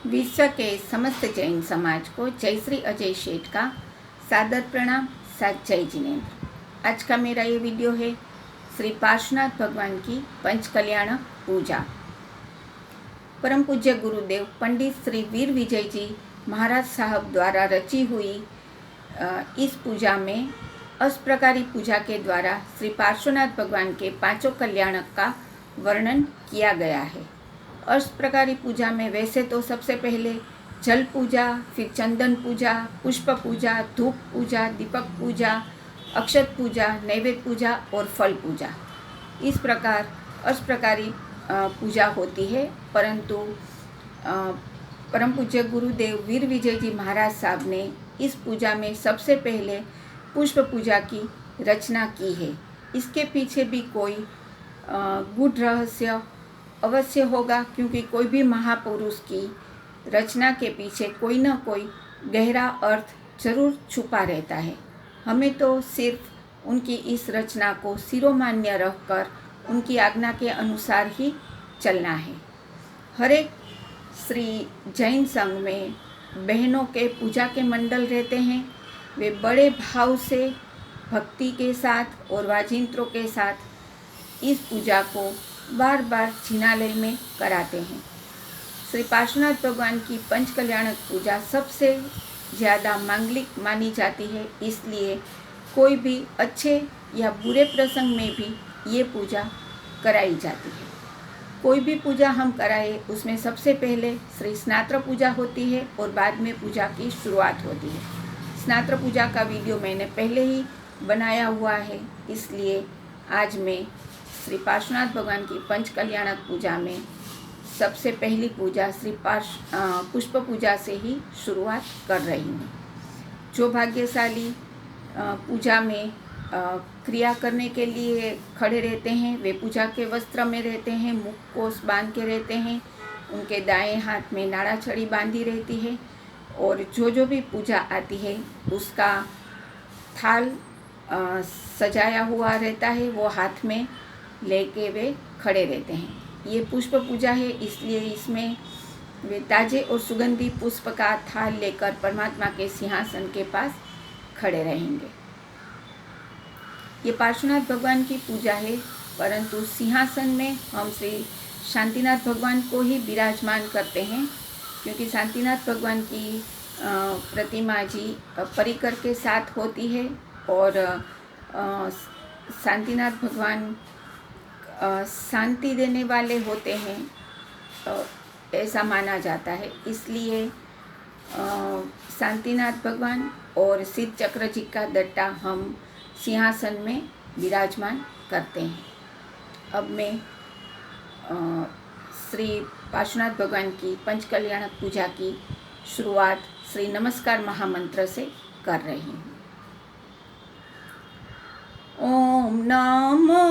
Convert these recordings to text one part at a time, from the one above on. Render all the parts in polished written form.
विश्व के समस्त जैन समाज को जय श्री अजय शेठ का सादर प्रणाम, साथ जय जिनेन्द्र। आज का मेरा ये वीडियो है श्री पार्श्वनाथ भगवान की पंच कल्याण पूजा। परम पूज्य गुरुदेव पंडित श्री वीर विजय जी महाराज साहब द्वारा रची हुई इस पूजा में अष्टप्रकारी पूजा के द्वारा श्री पार्श्वनाथ भगवान के पांचों कल्याणक का वर्णन किया गया है। अष्टप्रकारी पूजा में वैसे तो सबसे पहले जल पूजा, फिर चंदन पूजा, पुष्प पूजा, धूप पूजा, दीपक पूजा, अक्षत पूजा, नैवेद्य पूजा और फल पूजा, इस प्रकार अष्टप्रकारी पूजा होती है। परंतु परम पूज्य गुरुदेव वीर विजय जी महाराज साहब ने इस पूजा में सबसे पहले पुष्प पूजा की रचना की है। इसके पीछे भी कोई गूढ़ रहस्य अवश्य होगा, क्योंकि कोई भी महापुरुष की रचना के पीछे कोई न कोई गहरा अर्थ जरूर छुपा रहता है। हमें तो सिर्फ उनकी इस रचना को शिरोमान्य रखकर उनकी आज्ञा के अनुसार ही चलना है। हर एक श्री जैन संघ में बहनों के पूजा के मंडल रहते हैं। वे बड़े भाव से भक्ति के साथ और वाजिंत्रों के साथ इस पूजा को बार बार जिनालय में कराते हैं। श्री पार्श्वनाथ भगवान की पंच कल्याणक पूजा सबसे ज़्यादा मांगलिक मानी जाती है, इसलिए कोई भी अच्छे या बुरे प्रसंग में भी ये पूजा कराई जाती है। कोई भी पूजा हम कराए उसमें सबसे पहले श्री स्नात्र पूजा होती है और बाद में पूजा की शुरुआत होती है। स्नात्र पूजा का वीडियो मैंने पहले ही बनाया हुआ है, इसलिए आज मैं श्री पार्श्वनाथ भगवान की पंच कल्याणक पूजा में सबसे पहली पूजा श्री पुष्प पूजा से ही शुरुआत कर रही हूँ। जो भाग्यशाली पूजा में क्रिया करने के लिए खड़े रहते हैं, वे पूजा के वस्त्र में रहते हैं, मुख कोस बांध के रहते हैं, उनके दाएं हाथ में नाड़ा छड़ी बांधी रहती है और जो भी पूजा आती है उसका थाल सजाया हुआ रहता है, वो हाथ में लेके वे खड़े रहते हैं। ये पुष्प पूजा है, इसलिए इसमें वे ताजे और सुगंधी पुष्प का थाल लेकर परमात्मा के सिंहासन के पास खड़े रहेंगे। ये पार्श्वनाथ भगवान की पूजा है, परंतु सिंहासन में हम श्री शांतिनाथ भगवान को ही विराजमान करते हैं, क्योंकि शांतिनाथ भगवान की प्रतिमा जी परिकर के साथ होती है और शांतिनाथ भगवान शांति देने वाले होते हैं, ऐसा माना जाता है। इसलिए शांतिनाथ भगवान और सिद्ध चक्र जी का दट्टा हम सिंहासन में विराजमान करते हैं। अब मैं श्री पार्श्वनाथ भगवान की पंच कल्याणक पूजा की शुरुआत श्री नमस्कार महामंत्र से कर रही हूँ। ओम नमो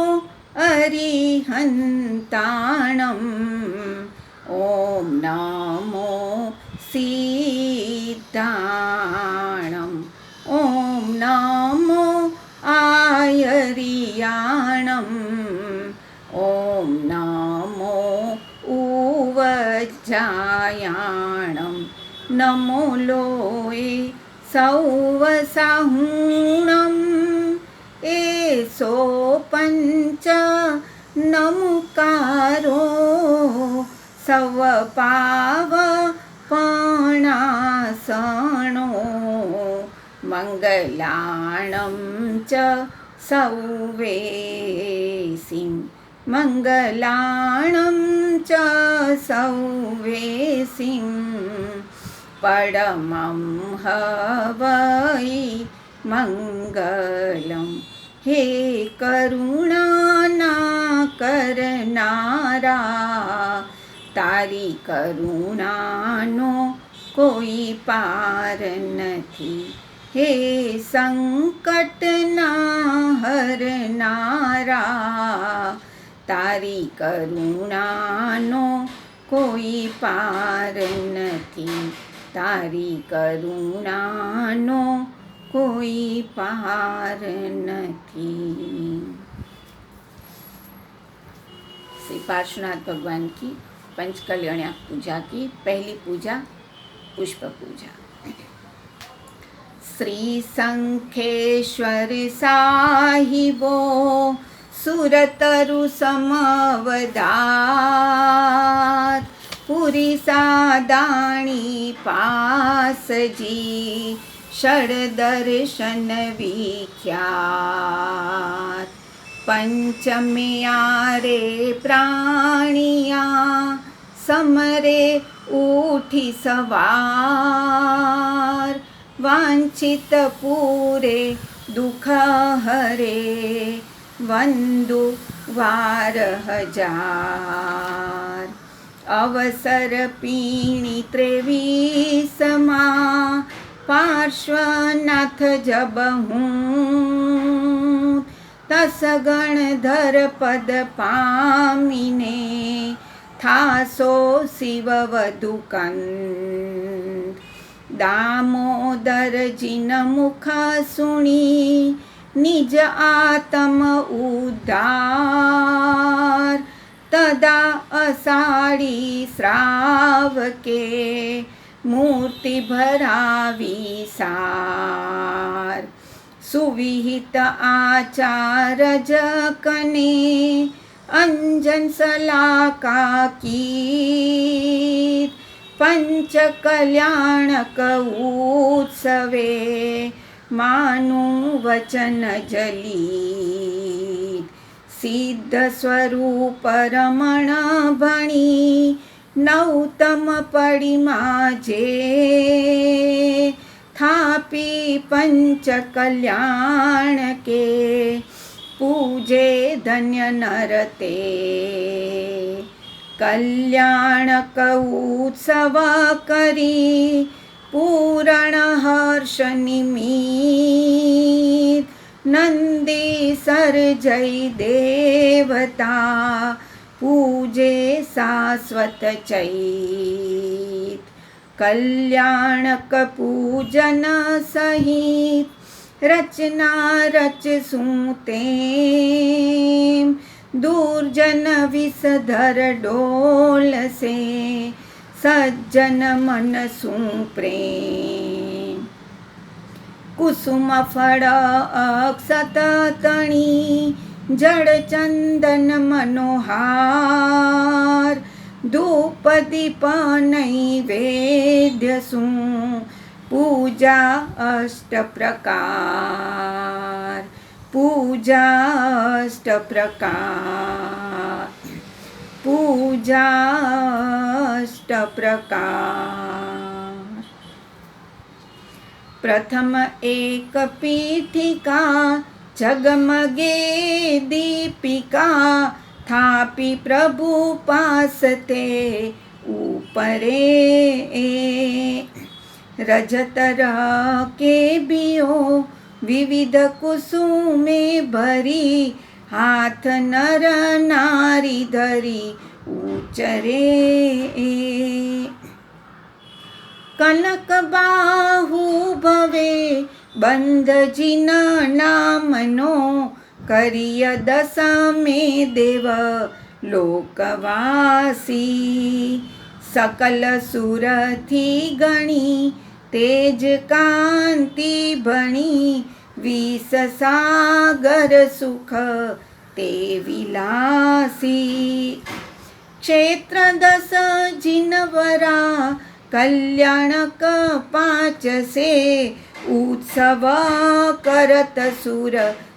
अरिहंताणं, ओम नमो सिद्धाणं, ओम नमो आयर्याणं, ओम नमो उवज्जायाणं, नमो लोये सौवसाहुणं, एसो पंच नमुकारो सवपाव पणासणो, मंगलाणं च सौवेसिं, मंगलाणं च सौवेसिं, परमं हवै मंगलम। हे करुणा ना करनारा, तारी करुणानो कोई पार नहीं। हे संकट ना हरनारा, तारी करुणानो कोई पार नहीं। तारी करुणानो कोई पार नहीं। श्री पार्श्वनाथ भगवान की पंचकल्याण पूजा की पहली पूजा पुष्प पूजा। श्री शंखेश्वर साहिबो सुरतरु समवदात, पुरी सादाणी पासजी षड दर्शन विख्यात। पंचम्या रे प्राणिया समरे उठी सवार, वांछित पूरे दुख हरे वंदु वार हजार। अवसर पीणी 23 पार्श्वनाथ जब हूँ, तसगण धर पद पामीने थासो शिव वधुकंद। दामोदर जिन मुख सुनी निज आत्म उद्धार, तदा अषाढ़ी श्रावके मूर्ति भरावी सार। सुविहित आचार जकने अंजन सलाका कीर, पंच कल्याणक उत्सवे मानु वचन जली। सिद्ध स्वरूप रमण भणी नौतम पड़ी माझे, थापी पंच कल्याण के पूजे धन्य नरते। कल्याणक उत्सव करी पूर्ण हर्ष निमित, नंदी सर्जय देवता पूजे शाश्वत चैत। कल्याणक पूजन सहित रचना रच सूते, दुर्जन विषधर डोल से सज्जन मन सुप्रेम। कुसुम फल अक्षत तणी जड़ चंदन मनोहार, धूप दीप नैवेद्य सु पूजा अष्ट प्रकार। पूजा अष्ट प्रकार, पूजा अष्ट प्रकार। प्रथम एक पीठिका जगमगे दीपिका, थापी प्रभु पासते ऊपरे। रजत के बियो विविध कुसुमे भरी, हाथ नर नारी धरी उचरे। कनक बाहु भवे बंध जिन नामनो, करिय दशमे देव लोकवासी। सकल सुरथी गणी तेज कांति बणी, 20 सागर सुख ते विलासी। क्षेत्र 10 जिनवरा कल्याणक 5 से, उत्सव करत सुर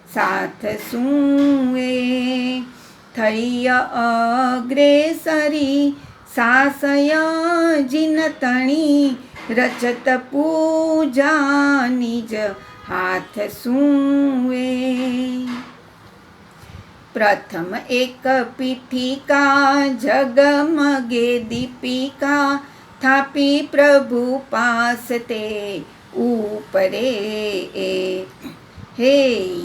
साथ सुए। थैय अग्रेसरी सासय जिन तणी, रचत पूजा निज हाथ सुए। प्रथम एक पीठिका जगमगे दीपिका, थापी प्रभु पासते ऊपरे। हे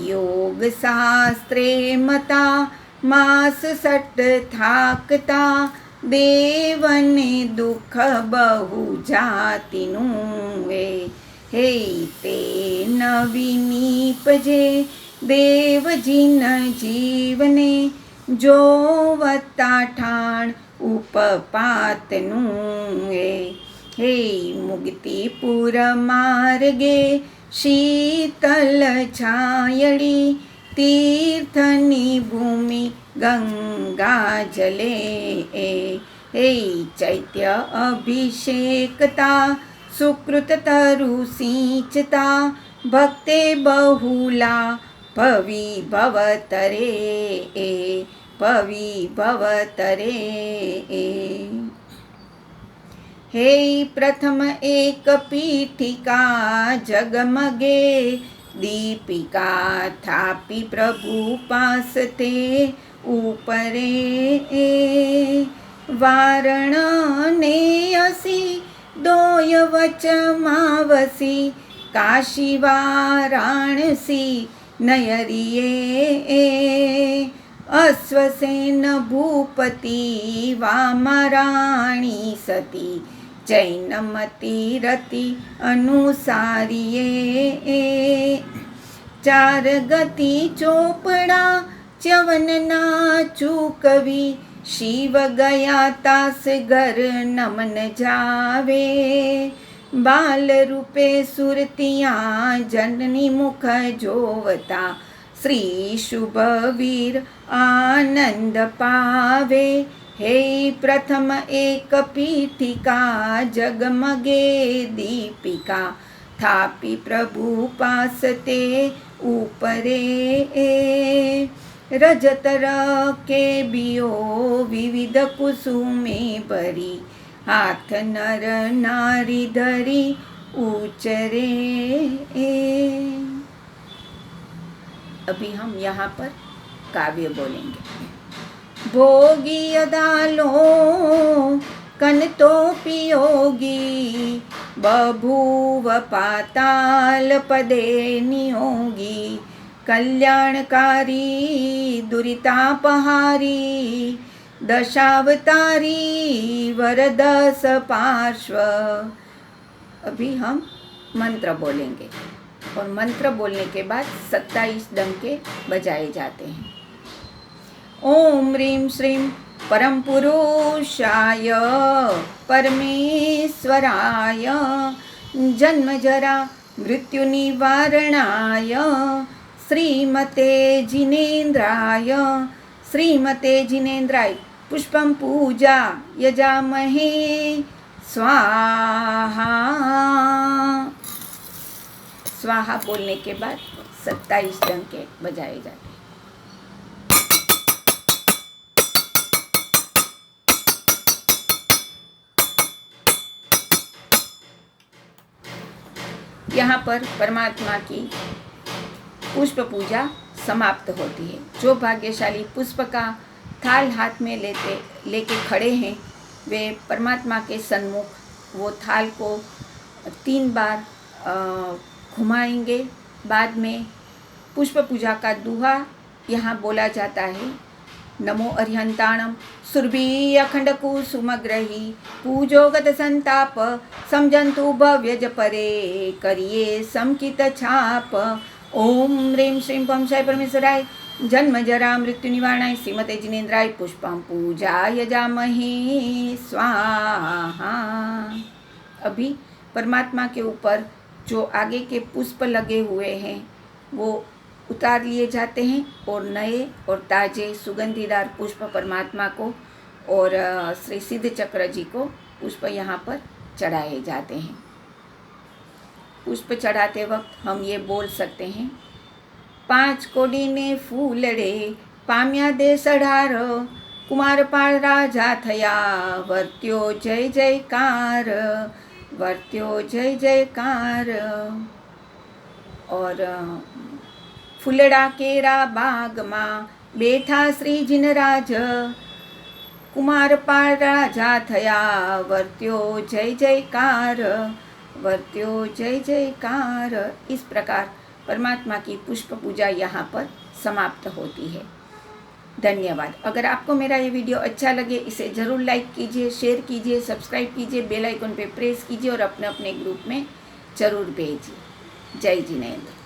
योग शास्त्रे मता मास सट थाकता, देवने दुख बहु जातिनुए। हे ते नवीनीपजे देव जिन जीवने, जोवता ठाण उपपातनु हे मुक्तिपुर मार्गे शीतल छायड़ी तीर्थनी भूमि गंगा जले हे चैत्य अभिषेकता सुकृत तरु सिंचता भक्ते बहुला पवि भवतरे हे प्रथम एक पीठिका जगमगे दीपिका थापी प्रभु पास ते ऊपरे वारण ने असी दोय वच मावसी काशी वाराणसी नयरिये अश्वसेन भूपति वामराणी सती जैनमती रति अनुसारिये चार गति चोपड़ा च्यवन नाचू कवि शिव गया तास घर नमन जावे बाल रूपे सुरतियाँ जननी मुख जोवता श्री शुभ वीर आनंद पावे हे प्रथम एक पीठिका जगमगे दीपिका थापी प्रभु पास ते ऊपरे रजतर के बियो विविध कुसुमे भरी हाथ नर नारी धरी उचरे। अभी हम यहाँ पर काव्य बोलेंगे। भोगी अदालो कनतो पियोगी बभूव पाताल पदे नियोगी कल्याणकारी दुरितापहारी दशावतारी वरदस पार्श्व। अभी हम मंत्र बोलेंगे और मंत्र बोलने के बाद 27 डंके बजाए जाते हैं। ओम ह्रीं श्रीं परम पुरुषाय परमेश्वराय जन्म जरा मृत्यु निवारणाय श्रीमते जिनेन्द्राय पुष्पं पूजा यजामहे स्वाहा। स्वाहा बोलने के बाद 27 डंके बजाए जाते हैं। यहाँ पर परमात्मा की पुष्प पूजा समाप्त होती है। जो भाग्यशाली पुष्प का थाल हाथ में लेके खड़े हैं वे परमात्मा के सन्मुख वो थाल को 3 बार घुमाएंगे। बाद में पुष्प पूजा का दुहा यहाँ बोला जाता है। नमो अरिहंताणम सुरभि अखंड कुसुमग्रही पूजोगत संताप समजंतु भव्य जपरे करिए समकित छाप। ओम ह्रीं श्रीं पंचाय परमेश्वराय जन्म जरा मृत्यु निवारणाय श्रीमते जिनेन्द्राय पुष्पं पूजा यजामहे स्वाहा। अभी परमात्मा के ऊपर जो आगे के पुष्प लगे हुए हैं वो उतार लिए जाते हैं और नए और ताजे सुगंधीदार पुष्प परमात्मा को और श्री सिद्ध चक्र जी को पुष्प यहाँ पर चढ़ाए जाते हैं। पुष्प चढ़ाते वक्त हम ये बोल सकते हैं। 5 कोडी ने फूलड़े पाम्या दे सढ़ार कुमारपाल राजा थया वर्त्यो जय जयकार। और फूलड़ा केरा बाग माँ बेठा श्री जिनराज कुमारपाल राजा थया वर्त्यो जय जयकार। इस प्रकार परमात्मा की पुष्प पूजा यहाँ पर समाप्त होती है। धन्यवाद। अगर आपको मेरा ये वीडियो अच्छा लगे इसे ज़रूर लाइक कीजिए, शेयर कीजिए, सब्सक्राइब कीजिए, बेल आइकन पे प्रेस कीजिए और अपने अपने ग्रुप में ज़रूर भेजिए। जय जिनेंद्र।